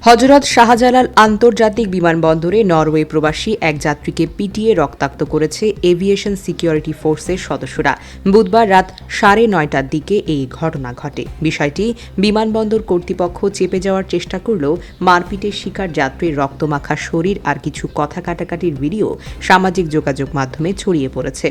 হযরত শাহজালাল আন্তর্জাতিক বিমানবন্দরে নরওয়ে প্রবাসী এক যাত্রীকে পিটিয়ে রক্তাক্ত করেছে এভিয়েশন সিকিউরিটি ফোর্সের সদস্যরা। বুধবার রাত 9:30টার দিকে এই ঘটনা ঘটে। বিষয়টি বিমানবন্দর কর্তৃপক্ষ চেপে যাওয়ার চেষ্টা করলেও মারপিটের শিকার যাত্রীর রক্তমাখা শরীর আর কিছু কথা কাটাকাটির ভিডিও সামাজিক যোগাযোগ মাধ্যমে ছড়িয়ে পড়েছে।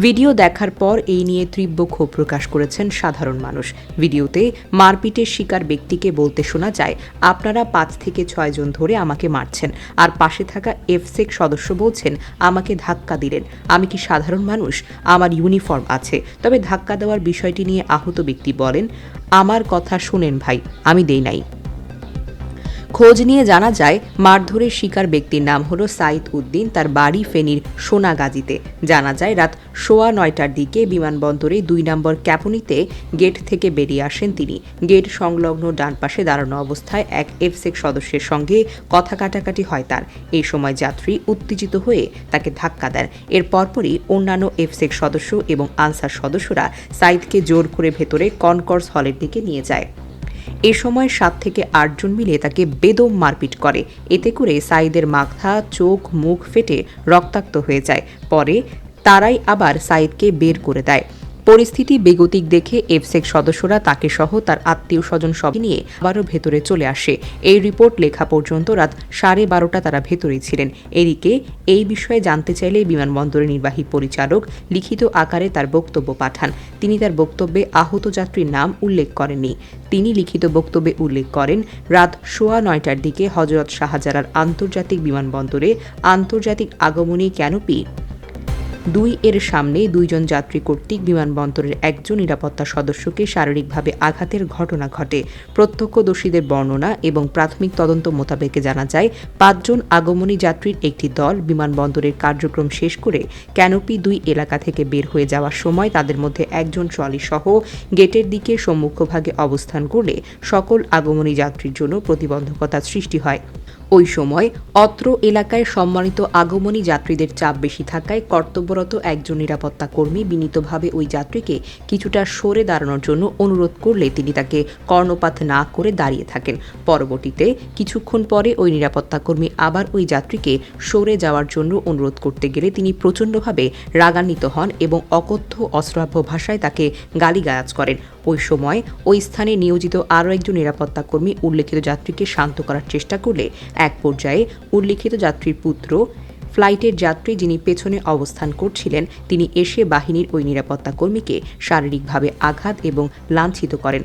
ভিডিও দেখার পর এই নিয়ে তীব্র ক্ষোভ প্রকাশ করেছেন সাধারণ মানুষ। ভিডিওতে মারপিটের শিকার ব্যক্তিকে বলতে শোনা যায়, আপনারা 5 থেকে 6 জন ধরে আমাকে মারছেন, আর পাশে থাকা এফসেক সদস্য বলছেন আমাকে ধাক্কা দিলেন। আমি কি সাধারণ মানুষ? আমার ইউনিফর্ম আছে। তবে ধাক্কা দেওয়ার বিষয়টি নিয়ে আহত ব্যক্তি বলেন, আমার কথা শুনেন ভাই, আমি দেই নাই। খোঁজ নিয়ে জানা যায়, মারধরের শিকার ব্যক্তির নাম হলো সাইদ উদ্দিন। তার বাড়ি ফেনীর সোনাগাজীতে। জানা যায়, রাত 9:15টার দিকে বিমানবন্দরে 2 নম্বর ক্যাপনিতে গেট থেকে বেরিয়ে আসেন তিনি। গেট সংলগ্ন ডান পাশে দাঁড়ানো অবস্থায় এক এফসেক সদস্যের সঙ্গে কথা কাটাকাটি হয় তার। এই সময় যাত্রী উত্তেজিত হয়ে তাকে ধাক্কা দেন। এর পরপরই অন্যান্য এফসেক সদস্য এবং আনসার সদস্যরা সাইদকে জোর করে ভেতরে কনকর্স হলের দিকে নিয়ে যায়। এ সময় 7 থেকে 8 জন মিলে তাকে বেদম মারপিট করে। এতে করে সাইদের মাথা, চোখ, মুখ ফেটে রক্তাক্ত হয়ে যায়। পরে তারাই আবার সাইদকে বের করে দেয়। পরিস্থিতি বেগতিক দেখে এফসেক সদস্যরা তাকে সহ তার আত্মীয় স্বজন সব নিয়ে আবারও ভেতরে চলে আসে। এই রিপোর্ট লেখা পর্যন্ত রাত 12:30টা তারা ভেতরেই ছিলেন। এদিকে এই বিষয়ে জানতে চাইলে বিমানবন্দরের নির্বাহী পরিচালক লিখিত আকারে তার বক্তব্য পাঠান। তিনি তার বক্তব্যে আহত যাত্রীর নাম উল্লেখ করেননি। তিনি লিখিত বক্তব্যে উল্লেখ করেন, রাত 9:15টার দিকে হযরত শাহজালাল আন্তর্জাতিক বিমানবন্দরে আন্তর্জাতিক আগমনী ক্যানোপি 2 এর সামনে 2 জন যাত্রী কর্তৃক বিমানবন্দরের একজন নিরাপত্তা সদস্যকে শারীরিকভাবে আঘাতের ঘটনা ঘটে। প্রত্যক্ষদর্শীদের বর্ণনা এবং প্রাথমিক তদন্ত মোতাবেক জানা যায়, 5 জন আগমনী যাত্রীর একটি দল বিমানবন্দরের কার্যক্রম শেষ করে ক্যানোপি 2 এলাকা থেকে বের হয়ে যাওয়ার সময় তাদের মধ্যে একজন ট্রলি সহ গেটের দিকে সম্মুখভাগে অবস্থান করলে সকল আগমনী যাত্রীর জন্য প্রতিবন্ধকতা সৃষ্টি হয়। ওই সময় অত্র এলাকায় সম্মানিত আগমনী যাত্রীদের চাপ বেশি থাকায় কর্তব্যরত একজন নিরাপত্তা কর্মী বিনীতভাবে ওই যাত্রীকে কিছুটা সরে দাঁড়ানোর জন্য অনুরোধ করলে তিনি তাকে কর্ণপাত না করে দাঁড়িয়ে থাকেন। পরবর্তীতে কিছুক্ষণ পরে ওই নিরাপত্তা কর্মী আবার ওই যাত্রীকে সরে যাওয়ার জন্য অনুরোধ করতে গেলে তিনি প্রচণ্ডভাবে রাগান্বিত হন এবং অকথ্য অশ্রাব্য ভাষায় তাকে গালিগালাজ করেন। ওই সময় ওই স্থানে নিয়োজিত আরও একজন নিরাপত্তা কর্মী উল্লেখিত যাত্রীকে শান্ত করার চেষ্টা করলে এক পর্যায়ে উল্লেখিত যাত্রীর পুত্র, ফ্লাইটের যাত্রী যিনি পেছনে অবস্থান করছিলেন, তিনি এসে বাহিনীর ওই নিরাপত্তা কর্মীকে শারীরিকভাবে আঘাত এবং লাঞ্ছিত করেন।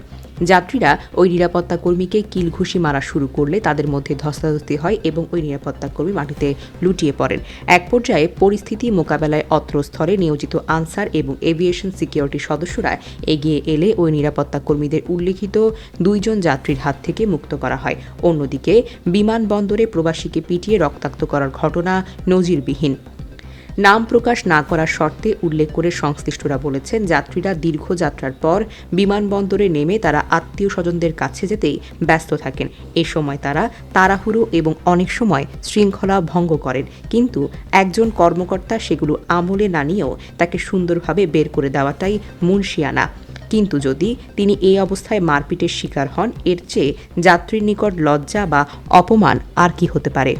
যাত্রীরা ওই নিরাপত্তা কর্মীকে কিলঘুষি মারা শুরু করলে তাদের মধ্যে ধস্তাধস্তি হয় এবং ওই নিরাপত্তা কর্মী মাটিতে লুটিয়ে পড়েন। এক পর্যায়ে পরিস্থিতি মোকাবেলায় অত্র স্থলে নিয়োজিত আনসার এবং এভিয়েশন সিকিউরিটি সদস্যরা এগিয়ে এলে ওই নিরাপত্তা কর্মীদের উল্লেখিত 2 জন যাত্রীর হাত থেকে মুক্ত করা হয়। অন্যদিকে বিমানবন্দরে প্রবাসীকে পিটিয়ে রক্তাক্ত করার ঘটনা নজিরবিহীন। নাম প্রকাশ না করার শর্তে উল্লেখ করে সংশ্লিষ্টরা বলেছেন, যাত্রীরা দীর্ঘ যাত্রার পর বিমানবন্দরে নেমে তারা আত্মীয় স্বজনদের কাছে যেতেই ব্যস্ত থাকেন। এ সময় তারা তাড়াহুড়ো এবং অনেক সময় শৃঙ্খলা ভঙ্গ করেন। কিন্তু একজন কর্মকর্তা সেগুলো আমলে না নিয়েও তাকে সুন্দরভাবে বের করে দেওয়াটাই মুনশিয়ানা। কিন্তু যদি তিনি এই অবস্থায় মারপিটের শিকার হন, এর চেয়ে যাত্রীর নিকট লজ্জা বা অপমান আর কি হতে পারে?